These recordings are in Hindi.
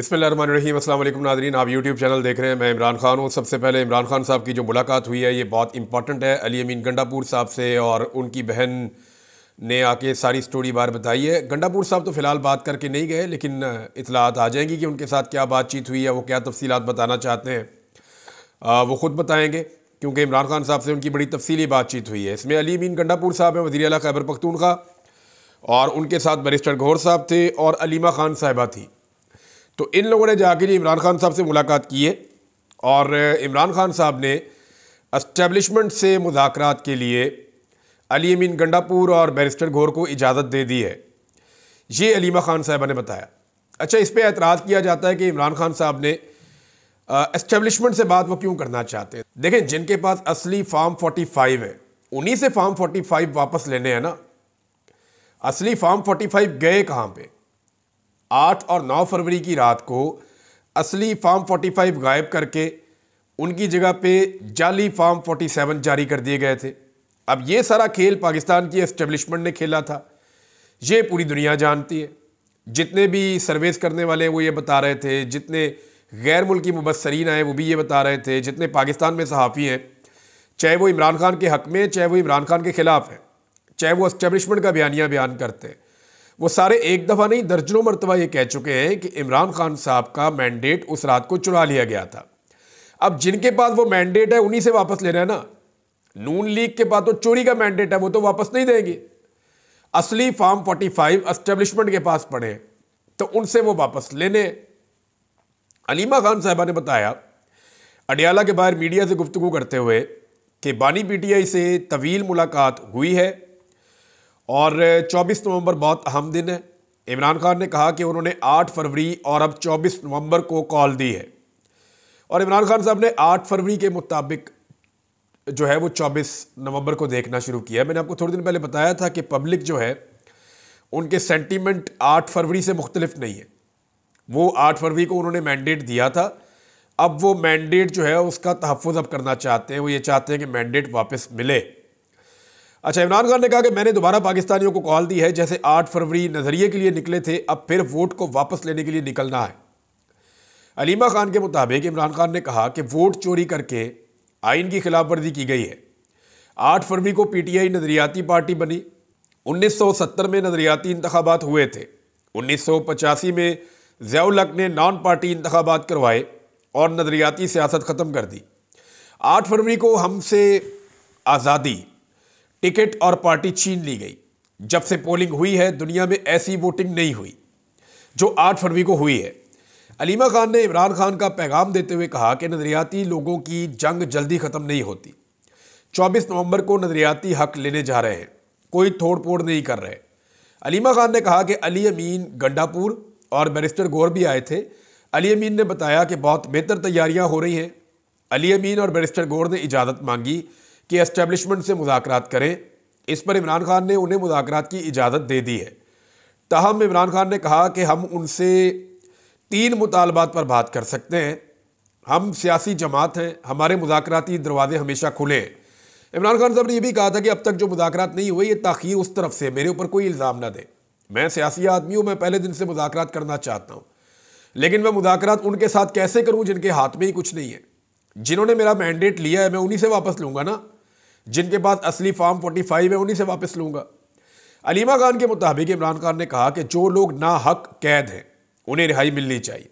बिस्मिल्लाहिर्रहमानिर्रहीम। अस्सलाम वालेकुम नाज़रीन, आप यूट्यूब चैनल देख रहे हैं। मैं इमरान खान हूँ। सबसे पहले इमरान खान साहब की जो मुलाकात हुई है ये बहुत इंपॉर्टेंट है अली अमीन गंडापुर साहब से, और उनकी बहन ने आके सारी स्टोरी बार बताई है। गंडापुर साहब तो फ़िलहाल बात करके नहीं गए, लेकिन इतलात आ जाएंगी कि उनके साथ क्या बातचीत हुई है, वो क्या तफसीलात बताना चाहते हैं वो ख़ुद बताएँगे, क्योंकि इमरान खान साहब से उनकी बड़ी तफसीली बातचीत हुई है। इसमें अली अमीन गंडापुर साहब हैं, वज़ीर आला खैबर पख्तूनख्वा, और उनके साथ बैरिस्टर गौहर साहब थे और अलीमा खान साहिबा थी। तो इन लोगों ने जाकर इमरान खान साहब से मुलाकात की है, और इमरान खान साहब ने एस्टेब्लिशमेंट से मुज़ाकरात के लिए अली अमीन गंडापुर और बैरिस्टर गौहर को इजाज़त दे दी है, ये अलीमा खान साहिबा ने बताया। अच्छा, इस पर एतराज़ किया जाता है कि इमरान खान साहब ने एस्टेब्लिशमेंट से बात वो क्यों करना चाहते हैं। देखें, जिनके पास असली फार्म 45 है उन्हीं से फार्म 45 वापस लेने हैं ना। असली फार्म 45 गए कहाँ पे? 8 और 9 फरवरी की रात को असली फार्म 45 गायब करके उनकी जगह पे जाली फार्म 47 जारी कर दिए गए थे। अब ये सारा खेल पाकिस्तान की एस्टेब्लिशमेंट ने खेला था, ये पूरी दुनिया जानती है। जितने भी सर्वेस करने वाले हैं वो ये बता रहे थे, जितने गैर मुल्की मुबस्सरीन आए वो भी ये बता रहे थे, जितने पाकिस्तान में सहाफ़ी हैं, चाहे वो इमरान खान के हक़ में, चाहे वो इमरान खान के ख़िलाफ़ हैं, चाहे वो एस्टेब्लिशमेंट का बयान करते हैं, वो सारे एक दफ़ा नहीं दर्जनों मरतबा ये कह चुके हैं कि इमरान खान साहब का मैंडेट उस रात को चुरा लिया गया था। अब जिनके पास वो मैंडेट है उन्हीं से वापस लेना है ना। नून लीग के पास तो चोरी का मैंडेट है, वो तो वापस नहीं देंगे। असली फार्म 45 एस्टेब्लिशमेंट के पास पड़े हैं तो उनसे वो वापस लेने। अलीमा खान साहबा ने बताया अडियाला के बाहर मीडिया से गुफ्तगू करते हुए कि बानी पीटीआई से तवील मुलाकात हुई है और 24 नवंबर बहुत अहम दिन है। इमरान खान ने कहा कि उन्होंने 8 फरवरी और अब 24 नवंबर को कॉल दी है, और इमरान खान साहब ने 8 फरवरी के मुताबिक जो है वो 24 नवंबर को देखना शुरू किया। मैंने आपको थोड़े दिन पहले बताया था कि पब्लिक जो है उनके सेंटीमेंट 8 फरवरी से मुख्तलिफ नहीं है। वो 8 फरवरी को उन्होंने मैंडेट दिया था, अब वो मैंडेट जो है उसका तहफ़्फ़ुज़ अब करना चाहते हैं। वो ये चाहते हैं कि मैंडेट वापस मिले। अच्छा, इमरान खान ने कहा कि मैंने दोबारा पाकिस्तानियों को कॉल दी है, जैसे 8 फरवरी नज़रिए के लिए निकले थे, अब फिर वोट को वापस लेने के लिए निकलना है। अलीमा खान के मुताबिक इमरान खान ने कहा कि वोट चोरी करके आइन की खिलाफ वर्जी की गई है। 8 फरवरी को पीटीआई नज़रियाती पार्टी बनी। 1970 में नज़रियाती इंतखाबात हुए थे। 1985 में ज़ियाउल हक़ ने नॉन पार्टी इंतखाबात करवाए और नज़रियाती सियासत ख़त्म कर दी। 8 फरवरी को हमसे आज़ादी, टिकट और पार्टी छीन ली गई। जब से पोलिंग हुई है दुनिया में ऐसी वोटिंग नहीं हुई जो 8 फरवरी को हुई है। अलीमा खान ने इमरान खान का पैगाम देते हुए कहा कि नज़रियाती लोगों की जंग जल्दी ख़त्म नहीं होती। 24 नवंबर को नज़रियाती हक लेने जा रहे हैं, कोई तोड़ फोड़ नहीं कर रहे। अलीमा खान ने कहा कि अली अमीन गंडापुर और बैरिस्टर गौहर भी आए थे। अली अमीन ने बताया कि बहुत बेहतर तैयारियां हो रही हैं। अली अमीन और बैरिस्टर गौहर ने इजाज़त मांगी कि एस्टेब्लिशमेंट से मुज़ाकरात करें। इस पर इमरान खान ने उन्हें मुज़ाकरात की इजाज़त दे दी है। ताहम इमरान खान ने कहा कि हम उनसे 3 मुतालबात पर बात कर सकते हैं। हम सियासी जमात हैं, हमारे मुज़ाकराती दरवाजे हमेशा खुले हैं। इमरान खान साहब ने यह भी कहा था कि अब तक जो मुज़ाकरात नहीं हुए ये ताख़ीर उस तरफ से, मेरे ऊपर कोई इल्ज़ाम ना दे। मैं सियासी आदमी हूँ, मैं पहले दिन से मुज़ाकरात करना चाहता हूँ, लेकिन मैं मुज़ाकरात उनके साथ कैसे करूँ जिनके हाथ में ही कुछ नहीं है। जिन्होंने मेरा मैंडेट लिया है मैं उन्हीं से वापस लूँगा ना। जिनके पास असली फार्म 45 है उन्हीं से वापस लूँगा। अलीमा खान के मुताबिक इमरान खान ने कहा कि जो लोग ना हक कैद हैं उन्हें रिहाई मिलनी चाहिए।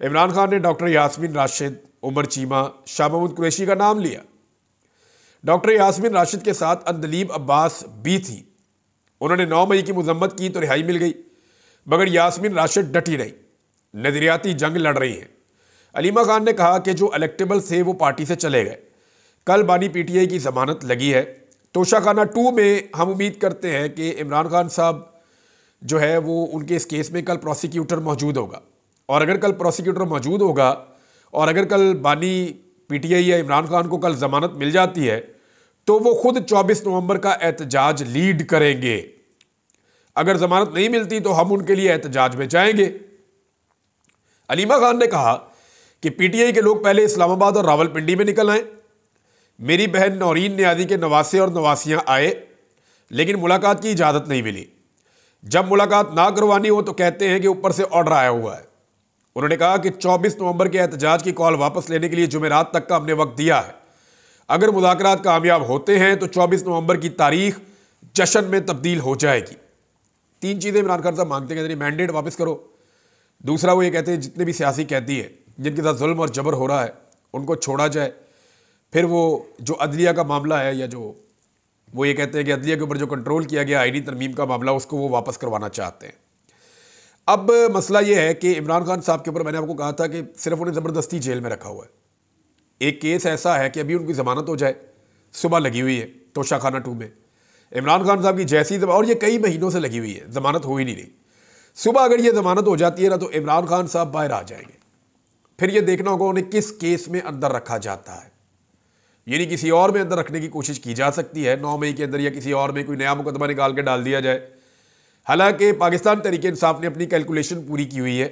इमरान खान ने डॉक्टर यास्मीन राशिद, उमर चीमा, शाह महमूद कुरैशी का नाम लिया। डॉक्टर यास्मीन राशिद के साथ अंदलीब अब्बास भी थी। उन्होंने 9 मई की मजम्मत की तो रिहाई मिल गई, मगर यास्मीन राशिद डटी रही, नज़रियाती जंग लड़ रही हैं। अलीमा खान ने कहा कि जो इलेक्टेबल थे वो पार्टी से चले गए। कल बानी पीटीआई की जमानत लगी है। तोशाखाना 2 में हम उम्मीद करते हैं कि इमरान खान साहब जो है वो उनके इस केस में कल प्रोसिक्यूटर मौजूद होगा, और अगर कल प्रोसिक्यूटर मौजूद होगा और अगर कल बानी पीटीआई या इमरान खान को कल जमानत मिल जाती है तो वो खुद 24 नवंबर का एहतजाज लीड करेंगे। अगर जमानत नहीं मिलती तो हम उनके लिए एहतजाज में जाएंगे। अलीमा खान ने कहा कि पीटीआई के लोग पहले इस्लामाबाद और रावलपिंडी में निकल आए। मेरी बहन नौरीन न्याजी के नवासे और नवासियां आए, लेकिन मुलाकात की इजाज़त नहीं मिली। जब मुलाकात ना करवानी हो तो कहते हैं कि ऊपर से ऑर्डर आया हुआ है। उन्होंने कहा कि 24 नवंबर के एहतजाज की कॉल वापस लेने के लिए जुमेरात तक का हमने वक्त दिया है। अगर मुज़ाकरात कामयाब होते हैं तो 24 नवंबर की तारीख जश्न में तब्दील हो जाएगी। 3 चीज़ें इमरान खान साहब मांगते हैं, मैंडेट वापस करो। दूसरा वो ये कहते हैं जितने भी सियासी कैदी हैं जिनके साथ जुल्म और जबर हो रहा है उनको छोड़ा जाए। फिर वो जो अदलिया का मामला है, या जो वो ये कहते हैं कि अदलिया के ऊपर जो कंट्रोल किया गया आईडी तरमीम का मामला, उसको वो वापस करवाना चाहते हैं। अब मसला ये है कि इमरान खान साहब के ऊपर मैंने आपको कहा था कि सिर्फ उन्हें ज़बरदस्ती जेल में रखा हुआ है। एक केस ऐसा है कि अभी उनकी ज़मानत हो जाए, सुबह लगी हुई है तोशाखाना 2 में। इमरान खान साहब की जैसी और ये कई महीनों से लगी हुई है, ज़मानत हो ही नहीं रही। सुबह अगर ये ज़मानत हो जाती है ना तो इमरान खान साहब बाहर आ जाएंगे। फिर ये देखना होगा उन्हें किस केस में अंदर रखा जाता है। यानी किसी और में अंदर रखने की कोशिश की जा सकती है 9 मई के अंदर, या किसी और में कोई नया मुकदमा निकाल के डाल दिया जाए। हालांकि पाकिस्तान तहरीक इंसाफ ने अपनी कैलकुलेशन पूरी की हुई है।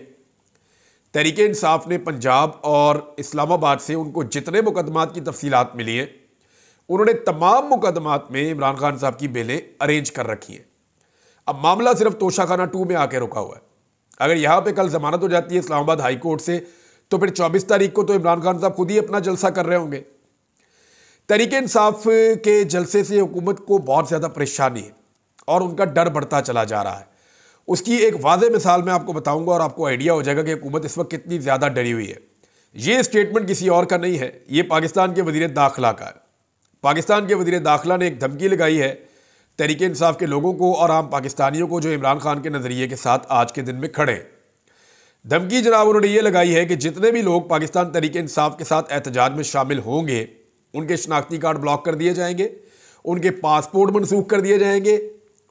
तहरीक इंसाफ ने पंजाब और इस्लामाबाद से उनको जितने मुकदमात की तफसीलात मिली हैं, उन्होंने तमाम मुकदमात में इमरान खान साहब की बेलें अरेंज कर रखी हैं। अब मामला सिर्फ तोशाखाना 2 में आके रुका हुआ है। अगर यहाँ पे कल जमानत हो जाती है इस्लामाबाद हाई कोर्ट से, तो फिर 24 तारीख को तो इमरान खान साहब खुद ही अपना जलसा कर रहे होंगे। तहरीक इंसाफ के जलसे से हुकूमत को बहुत ज़्यादा परेशानी है और उनका डर बढ़ता चला जा रहा है। उसकी एक वाज़ेह मिसाल मैं आपको बताऊंगा और आपको आइडिया हो जाएगा कि हुकूमत इस वक्त कितनी ज़्यादा डरी हुई है। ये स्टेटमेंट किसी और का नहीं है, ये पाकिस्तान के वज़ीर दाखिला का है। पाकिस्तान के वज़ीर दाखिला ने एक धमकी लगाई है तहरीक इंसाफ के लोगों को और आम पाकिस्तानियों को जो इमरान खान के नज़रिए के साथ आज के दिन में खड़े हैं। धमकी जनाब उन्होंने ये लगाई है कि जितने भी लोग पाकिस्तान तहरीक इंसाफ के साथ एहतजाज में शामिल होंगे उनके शनाख्ती कार्ड ब्लॉक कर दिए जाएंगे, उनके पासपोर्ट मनसूख कर दिए जाएंगे,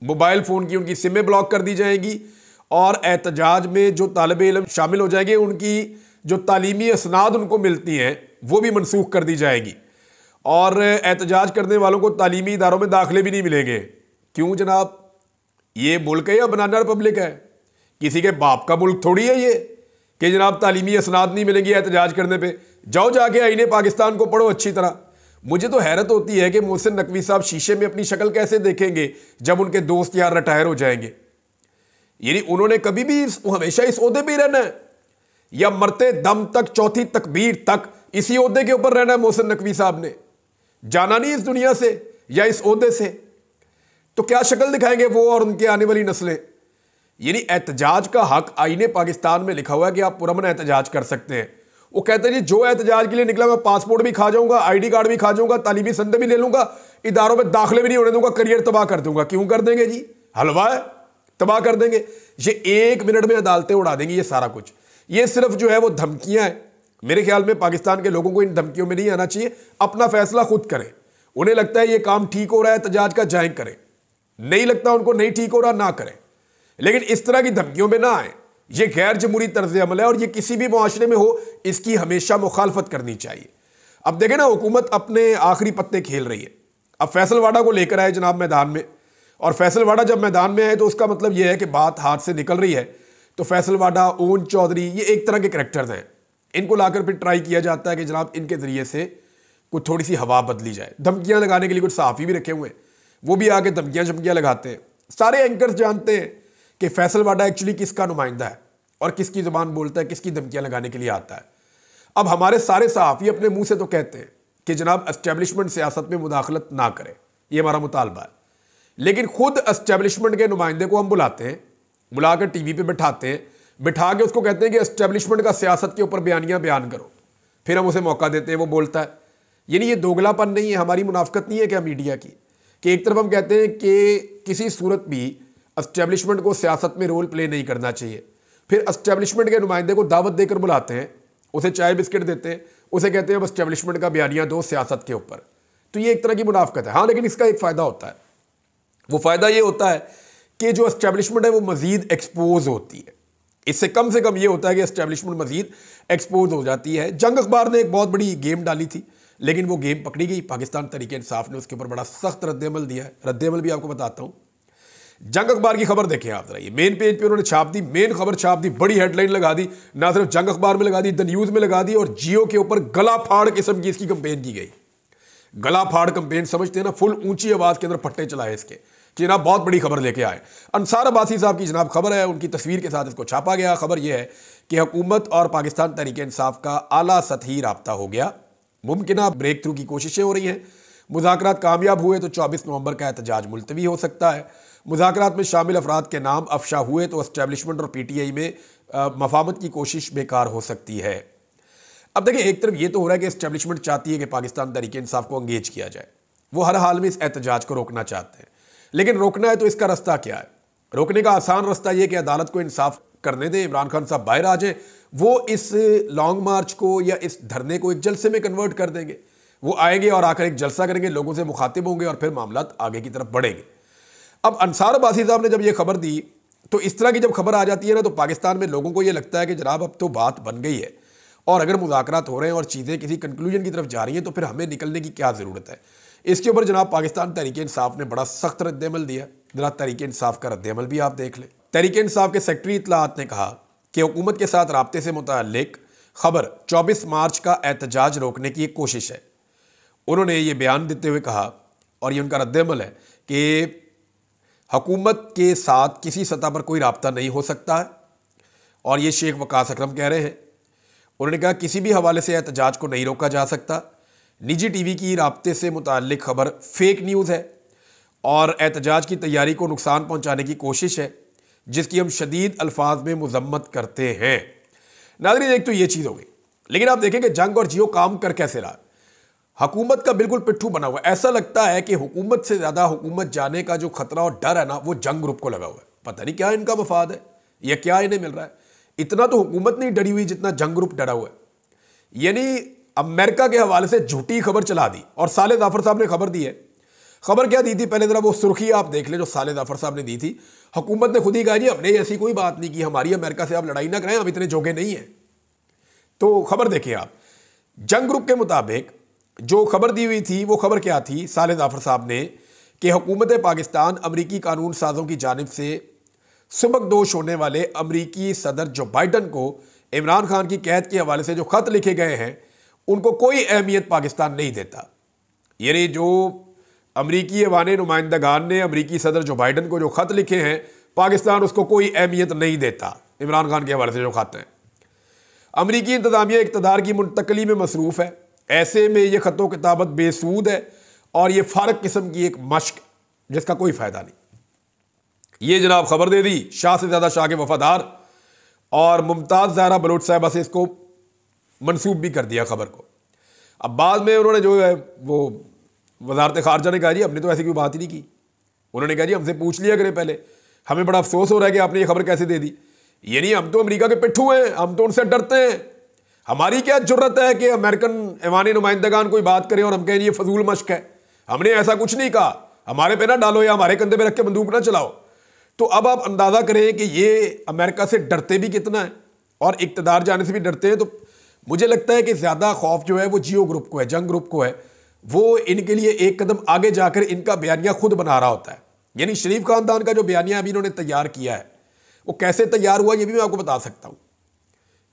मोबाइल फ़ोन की उनकी सिमें ब्लॉक कर दी जाएंगी, और एहतजाज में जो तालिब इल्म शामिल हो जाएंगे उनकी जो तालीमी असनाद उनको मिलती हैं वो भी मनसूख कर दी जाएगी, और एहतजाज करने वालों को तालीमी इदारों में दाखिले भी नहीं मिलेंगे। क्यों जनाब, ये मुल्क है या बनाना रिपब्लिक है? किसी के बाप का मुल्क थोड़ी है ये कि जनाब तालीमी असनाद नहीं मिलेंगे एहतजाज करने पे। जाओ जाके आईने पाकिस्तान को पढ़ो अच्छी तरह। मुझे तो हैरत होती है कि मोहसिन नकवी साहब शीशे में अपनी शक्ल कैसे देखेंगे जब उनके दोस्त यार रिटायर हो जाएंगे। यानी उन्होंने कभी भी हमेशा इस ओहदे पे रहना है या मरते दम तक चौथी तकबीर तक इसी ओहदे के ऊपर रहना है? मोहसिन नकवी साहब ने जाना नहीं इस दुनिया से या इस ओहदे से, तो क्या शक्ल दिखाएंगे वो और उनके आने वाली नस्लें? यानी एहतजाज का हक आईने पाकिस्तान में लिखा हुआ है कि आप पुरअमन एहतजाज कर सकते हैं। वो कहते हैं जी जो एहतजाज के लिए निकला मैं पासपोर्ट भी खा जाऊंगा, आईडी कार्ड भी खा जाऊंगा, तालीमी संदे भी ले लूंगा, इदारों में दाखिले भी नहीं होने दूंगा, करियर तबाह कर दूंगा। क्यों कर देंगे जी? हलवा है, तबाह कर देंगे। ये 1 मिनट में अदालतें उड़ा देंगी ये सारा कुछ। ये सिर्फ जो है वो धमकियां हैं। मेरे ख्याल में पाकिस्तान के लोगों को इन धमकियों में नहीं आना चाहिए, अपना फैसला खुद करें। उन्हें लगता है ये काम ठीक हो रहा है एहतजाज का, जाएं करें। नहीं लगता उनको नहीं ठीक हो रहा, ना करें, लेकिन इस तरह की धमकियों में ना आए। ये गैर जमहूरी तर्ज अमल है और ये किसी भी मुआशरे में हो इसकी हमेशा मुखालफत करनी चाहिए। अब देखें ना, हुकूमत अपने आखिरी पत्ते खेल रही है। अब फैसल वाडा को लेकर आए जनाब मैदान में, और फैसल वाडा जब मैदान में आए तो उसका मतलब यह है कि बात हाथ से निकल रही है। तो फैसल वाडा, ओन चौधरी, ये एक तरह के करैक्टर्स हैं। इनको लाकर फिर ट्राई किया जाता है कि जनाब इनके जरिए से कुछ थोड़ी सी हवा बदली जाए। धमकियां लगाने के लिए कुछ सहाफ़ी भी रखे हुए हैं, वो भी आके धमकियां लगाते हैं। सारे एंकर्स जानते हैं कि फैसल वाडा एक्चुअली किसका नुमाइंदा है और किसकी ज़बान बोलता है, किसकी धमकियां लगाने के लिए आता है। अब हमारे सारे सहाफ़ी अपने मुंह से तो कहते हैं कि जनाब एस्टेब्लिशमेंट सियासत में मुदाखलत ना करे, ये हमारा मुतालबा है, लेकिन खुद एस्टेब्लिशमेंट के नुमाइंदे को हम बुलाते हैं, बुलाकर टीवी पे बैठाते हैं, बिठा के उसको कहते हैं कि एस्टेब्लिशमेंट का सियासत के ऊपर बयानियाँ बयान करो, फिर हम उसे मौका देते हैं, वो बोलता है। यानी ये दोगलापन नहीं है, हमारी मुनाफकत नहीं है क्या मीडिया की, कि एक तरफ हम कहते हैं कि किसी सूरत भी एस्टेब्लिशमेंट को सियासत में रोल प्ले नहीं करना चाहिए, फिर एस्टेब्लिशमेंट के नुमाइंदे को दावत देकर बुलाते हैं, उसे चाय बिस्किट देते हैं, उसे कहते हैं अब एस्टेब्लिशमेंट का बयानिया दो सियासत के ऊपर। तो ये एक तरह की मुनाफकत है। हाँ, लेकिन इसका एक फ़ायदा होता है, वो फ़ायदा ये होता है कि जो एस्टेब्लिशमेंट है वो मज़ीद एक्सपोज होती है। इससे कम से कम ये होता है कि एस्टेब्लिशमेंट मज़ीद एक्सपोज हो जाती है। जंग अखबार ने एक बहुत बड़ी गेम डाली थी, लेकिन वो गेम पकड़ी गई। पाकिस्तान तहरीक इंसाफ ने उसके ऊपर बड़ा सख्त रद्दअमल दिया है। रद्दअमल भी आपको बताता हूँ। जंग अखबार की खबर देखें आप जरा, ये मेन पेज पे उन्होंने छाप दी, मेन खबर छाप दी, बड़ी हेडलाइन लगा दी, ना सिर्फ जंग अखबार में लगा दी, द न्यूज़ में लगा दी, और जियो के ऊपर गला फाड़ किस्म की इसकी कंपेन की गई। गला फाड़ कंपेन समझते हैं ना, फुल ऊंची आवाज़ के अंदर फट्टे चलाए इसके कि जनाब बहुत बड़ी खबर लेके आए। अंसार अब्बासी साहब की जनाब खबर है, उनकी तस्वीर के साथ इसको छापा गया। खबर यह है कि हुकूमत और पाकिस्तान तहरीक इंसाफ का आला सतही राब्ता हो गया, मुमकिन ब्रेक थ्रू की कोशिशें हो रही हैं। मुज़ाकरात कामयाब हुए तो 24 नवंबर का एहतजाज मुलतवी हो सकता है। मुज़ाकरात में शामिल अफराद के नाम अफशा हुए तो एस्टेब्लिशमेंट और PTI में मफाहमत की कोशिश बेकार हो सकती है। अब देखिए, एक तरफ ये तो हो रहा है कि एस्टेब्लिशमेंट चाहती है कि पाकिस्तान तहरीक इंसाफ को अंगेज किया जाए, वो हर हाल में इस एहतजाज को रोकना चाहते हैं। लेकिन रोकना है तो इसका रास्ता क्या है? रोकने का आसान रास्ता यह कि अदालत को इंसाफ करने दें, इमरान खान साहब बाहर आ जाएं, वो इस लॉन्ग मार्च को या इस धरने को एक जलसे में कन्वर्ट कर देंगे। वो आएंगे और आकर एक जलसा करेंगे, लोगों से मुखातिब होंगे और फिर मामला आगे की तरफ बढ़ेंगे। अब अंसार अब्बासी साहब ने जब ये खबर दी तो इस तरह की जब खबर आ जाती है ना, तो पाकिस्तान में लोगों को ये लगता है कि जनाब अब तो बात बन गई है और अगर मुज़ाकरात हो रहे हैं और चीज़ें किसी कंक्लूजन की तरफ जा रही हैं तो फिर हमें निकलने की क्या ज़रूरत है। इसके ऊपर जनाब पाकिस्तान तहरीक इंसाफ ने बड़ा सख्त रद्दअमल दिया। जरा तहरीक इंसाफ का रद्दअमल भी आप देख लें। तहरीक इंसाफ के सेक्रेटरी इत्तलाआत ने कहा कि हुकूमत के साथ राब्ते से मुताल्लिक खबर 24 मार्च का एहतजाज रोकने की एक कोशिश है। उन्होंने ये बयान देते हुए कहा, और ये उनका रद्दअमल है, कि हुकूमत के साथ किसी सतह पर कोई राब्ता नहीं हो सकता है। और ये शेख वकास अकरम कह रहे हैं। उन्होंने कहा किसी भी हवाले से एहतजाज को नहीं रोका जा सकता। निजी TV की राब्ते से मुताल्लिक खबर फेक न्यूज़ है और एहतजाज की तैयारी को नुकसान पहुंचाने की कोशिश है, जिसकी हम शदीद अल्फाज में मजम्मत करते हैं। नाज़रीन, एक तो ये चीज़ हो गई, लेकिन आप देखें कि जंग और जियो काम कर कैसे रहा। हुकूमत का बिल्कुल पिट्ठू बना हुआ है। ऐसा लगता है कि हुकूमत से ज़्यादा हुकूमत जाने का जो खतरा और डर है ना, वो जंग ग्रुप को लगा हुआ है। पता नहीं क्या इनका मफाद है या क्या इन्हें मिल रहा है। इतना तो हुकूमत नहीं डरी हुई जितना जंग ग्रुप डरा हुआ है। यानी अमेरिका के हवाले से झूठी खबर चला दी। और साले जाफर साहब ने खबर दी है। खबर क्या दी थी, पहले जरा वो सुर्खी आप देख लें जो साले जाफर साहब ने दी थी। हुकूमत ने खुद ही कहा जी हमने ऐसी कोई बात नहीं की, हमारी अमेरिका से आप लड़ाई ना करें, हम इतने जोगे नहीं हैं। तो खबर देखिए आप, जंग ग्रुप के मुताबिक जो खबर दी हुई थी वो खबर क्या थी साले जाफर साहब ने, कि हुकूमत पाकिस्तान अमरीकी कानून साजों की जानिब से सुबकदोश होने वाले अमरीकी सदर जो बाइडन को इमरान खान की कैद के हवाले से जो खत लिखे गए हैं उनको कोई अहमियत पाकिस्तान नहीं देता। यानी जो अमरीकी ऐवान नुमाइंदगान ने अमरीकी सदर जो बाइडन को जो खत लिखे हैं, पाकिस्तान उसको कोई अहमियत नहीं देता। इमरान खान के हवाले से जो खत हैं, अमरीकी इंतजामिया इक़्तिदार की मुंतकली में मसरूफ़ है। ऐसे में ये ख़तो किताबत बेसूद है और ये फ़ारग किस्म की एक मश्क जिसका कोई फ़ायदा नहीं। ये जनाब खबर दे दी शाह से ज़्यादा शाह के वफादार, और मुमताज़ ज़हरा बलोच साहबा से इसको मनसूब भी कर दिया खबर को। अब बाद में उन्होंने जो है वो वजारत ख़ारजा ने कहा जी हमने तो ऐसी कोई बात ही नहीं की। उन्होंने कहा जी हमसे पूछ लिया करें पहले, हमें बड़ा अफसोस हो रहा है कि आपने ये खबर कैसे दे दी। यानी हम तो अमेरिका के पिट्ठू हैं, हम तो उनसे डरते हैं। हमारी क्या जुर्रत है कि अमेरिकन ऐवान नुमाइंदगान कोई बात करें और हम कहें ये फजूल मश्क है। हमने ऐसा कुछ नहीं कहा, हमारे पे ना डालो या हमारे कंधे पे रख के बंदूक ना चलाओ। तो अब आप अंदाज़ा करें कि ये अमेरिका से डरते भी कितना है और इक़्तिदार जाने से भी डरते हैं। तो मुझे लगता है कि ज़्यादा खौफ जो है वो जियो ग्रुप को है, जंग ग्रुप को है। वो इनके लिए एक कदम आगे जाकर इनका बयानिया खुद बना रहा होता है। यानी शरीफ खानदान का जो बयानिया अभी इन्होंने तैयार किया है वो कैसे तैयार हुआ ये भी मैं आपको बता सकता हूँ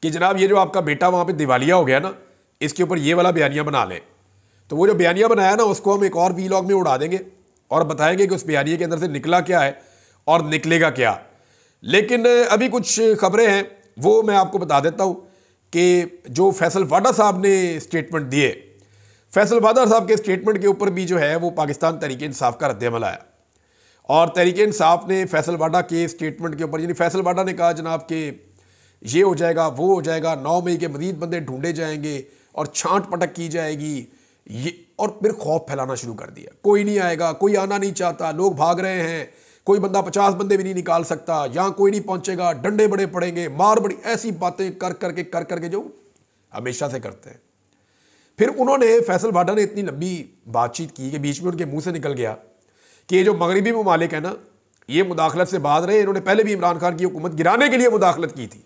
कि जनाब ये जो आपका बेटा वहाँ पे दिवालिया हो गया ना, इसके ऊपर ये वाला बयानिया बना लें। तो वो जो बयानिया बनाया ना उसको हम एक और वीलॉग में उड़ा देंगे और बताएंगे कि उस बयानिया के अंदर से निकला क्या है और निकलेगा क्या। लेकिन अभी कुछ खबरें हैं वो मैं आपको बता देता हूँ कि जो फैसल वाडा साहब ने स्टेटमेंट दिए, फैसल वाडा साहब के स्टेटमेंट के ऊपर भी जो है वो पाकिस्तान तहरीक इंसाफ का रद्दअमल आया। और तहरीक इंसाफ ने फैसल वाडा के स्टेटमेंट के ऊपर, यानी फैसल वाडा ने कहा जनाब कि ये हो जाएगा वो हो जाएगा, 9 मई के मज़ीद बंदे ढूंढे जाएंगे और छांट पटक की जाएगी ये, और फिर खौफ फैलाना शुरू कर दिया। कोई नहीं आएगा, कोई आना नहीं चाहता, लोग भाग रहे हैं, कोई बंदा 50 बंदे भी नहीं निकाल सकता, यहाँ कोई नहीं पहुँचेगा, डंडे बड़े पड़ेंगे, मार बड़ी, ऐसी बातें कर करके जो हमेशा से करते हैं। फिर उन्होंने फैसल वाडा ने इतनी लंबी बातचीत की कि बीच में उनके मुंह से निकल गया कि ये जो मगरबी ममालिक है ना ये मुदाखलत से बाज रहे। इन्होंने पहले भी इमरान खान की हुकूमत गिराने के लिए मुदाखलत की थी।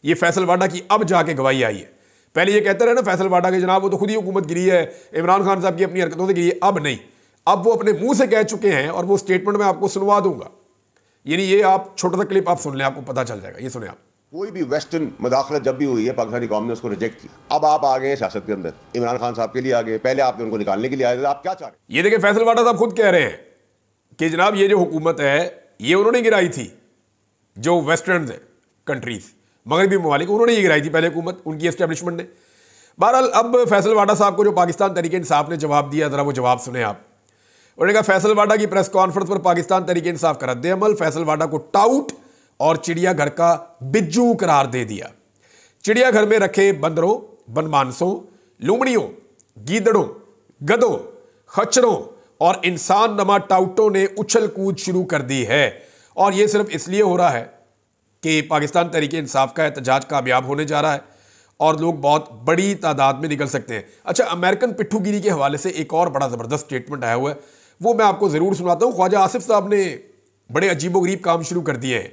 ये फैसल वाडा की अब जाके गवाही आई है। पहले ये कहते रहे ना फैसल वाडा के जनाब वो तो खुद ही हुकूमत गिरी है, इमरान खान साहब की अपनी हरकतों से गिरी है। अब नहीं, अब वो अपने मुंह से कह चुके हैं और वो स्टेटमेंट में आपको सुनवा दूंगा। यानी ये आप छोटा सा क्लिप आप सुन लें, आपको पता चल जाएगा। ये सुने आप। कोई भी वेस्टर्न मुदाखलत जब भी हुई है पाकिस्तानी कौम ने उसको रिजेक्ट किया। अब आप आ गए सियासत के अंदर, इमरान खान साहब के लिए आ गए, पहले आपने उनको निकालने के लिए आए थे, आप क्या चाह रहे हैं? ये देखिए फैसल वाडा साहब खुद कह रहे हैं, कि जनाब ये जो हुकूमत है ये उन्होंने गिराई थी, जो वेस्टर्न कंट्रीज मगरबी ममालिक, उन्होंने ये गिराई थी पहले हुकूमत, उनकी एस्टेब्लिशमेंट ने। बहरहाल अब फैसल वाडा साहब को जो पाकिस्तान तहरीक इंसाफ ने जवाब दिया, ज़रा वो जवाब सुने आप। उन्होंने कहा फैसल वाडा की प्रेस कॉन्फ्रेंस पर पाकिस्तान तहरीक इंसाफ का रद्द अमल, फैसल वाडा को टाउट और चिड़ियाघर का बिज्जू करार दे दिया। चिड़ियाघर में रखे बंदरों, बनमानसों, लुमड़ियों, गीदड़ों, गधों, खच्चरों और इंसान नमा टाउटों ने उछल कूद शुरू कर दी है। और यह सिर्फ इसलिए हो रहा है कि पाकिस्तान तहरीक इंसाफ का एहतजाज कामयाब होने जा रहा है और लोग बहुत बड़ी तादाद में निकल सकते हैं। अच्छा, अमेरिकन पिट्ठूगिरी के हवाले से एक और बड़ा ज़बरदस्त स्टेटमेंट आया हुआ है, वो मैं आपको ज़रूर सुनाता हूँ। ख्वाजा आसिफ साहब ने बड़े अजीबोगरीब काम शुरू कर दिए हैं,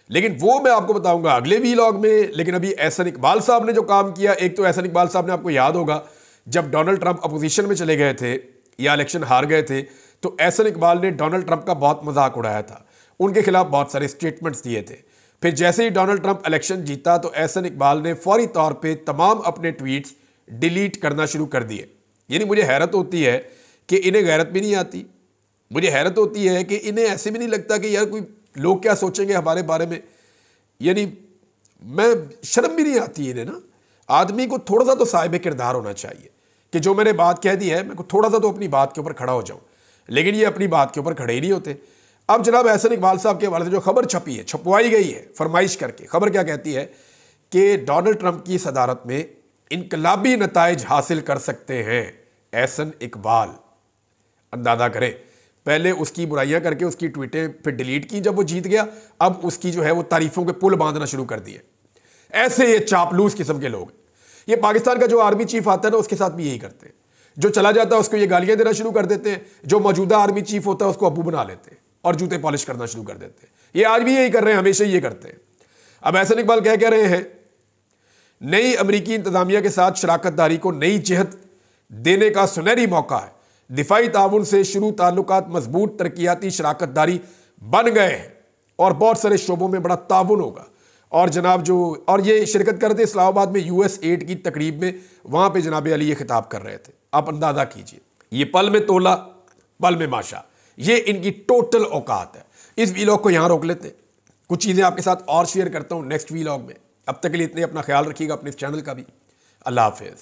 लेकिन वो मैं आपको बताऊंगा अगले वीलॉग में। लेकिन अभी एहसन इकबाल साहब ने जो काम किया, एक तो एहसन इकबाल साहब ने, आपको याद होगा जब डोनाल्ड ट्रंप अपोजिशन में चले गए थे या इलेक्शन हार गए थे, तो एहसन इकबाल ने डोनाल्ड ट्रंप का बहुत मजाक उड़ाया था, उनके खिलाफ बहुत सारे स्टेटमेंट्स दिए थे। फिर जैसे ही डोनाल्ड ट्रंप इलेक्शन जीता तो एहसन इकबाल ने फौरी तौर पे तमाम अपने ट्वीट्स डिलीट करना शुरू कर दिए। यानी मुझे हैरत होती है कि इन्हें गैरत भी नहीं आती, मुझे हैरत होती है कि इन्हें ऐसे भी नहीं लगता कि यार कोई लोग क्या सोचेंगे हमारे बारे में। यानी मैं शर्म भी नहीं आती इन्हें ना। आदमी को थोड़ा सा तो साहिब किरदार होना चाहिए कि जो मैंने बात कह दी है, मैं को थोड़ा सा तो अपनी बात के ऊपर खड़ा हो जाऊं, लेकिन ये अपनी बात के ऊपर खड़े ही नहीं होते। अब जनाब एहसन इकबाल साहब के हवाले से जो खबर छपी है, छपवाई गई है फरमाइश करके, खबर क्या कहती है कि डोनाल्ड ट्रंप की सदारत में इनकलाबी नताइज हासिल कर सकते हैं एहसन इकबाल। अंदाजा करें, पहले उसकी बुराइयां करके उसकी ट्वीटें फिर डिलीट की जब वो जीत गया, अब उसकी जो है वो तारीफों के पुल बांधना शुरू कर दिए। ऐसे ये चापलूस किस्म के लोग, ये पाकिस्तान का जो आर्मी चीफ आता है ना उसके साथ भी यही करते हैं। जो चला जाता है उसको ये गालियां देना शुरू कर देते हैं, जो मौजूदा आर्मी चीफ होता है उसको अबू बना लेते हैं और जूते पॉलिश करना शुरू कर देते हैं। ये आज भी यही कर रहे हैं, हमेशा ये करते हैं। अब एहसन इकबाल कह रहे हैं नई अमरीकी इंतजामिया के साथ शराकतदारी को नई जिहत देने का सुनहरी मौका है। दिफाई ताउन से शुरू ताल्लुकात मजबूत तरक्याती शराकतदारी बन गए हैं और बहुत सारे शोबों में बड़ा ताउन होगा। और जनाब जो और ये शिरकत करते इस्लामाबाद में US एड की तकरीब में, वहां पे जनाब अली ये खिताब कर रहे थे। आप अंदाजा कीजिए, ये पल में तोला पल में माशा, ये इनकी टोटल औकात है। इस वीलॉग को यहां रोक लेते हैं, कुछ चीजें आपके साथ और शेयर करता हूं नेक्स्ट वीलॉग में। अब तक के लिए इतने, अपना ख्याल रखिएगा, अपने इस चैनल का भी। अल्लाह हाफिज।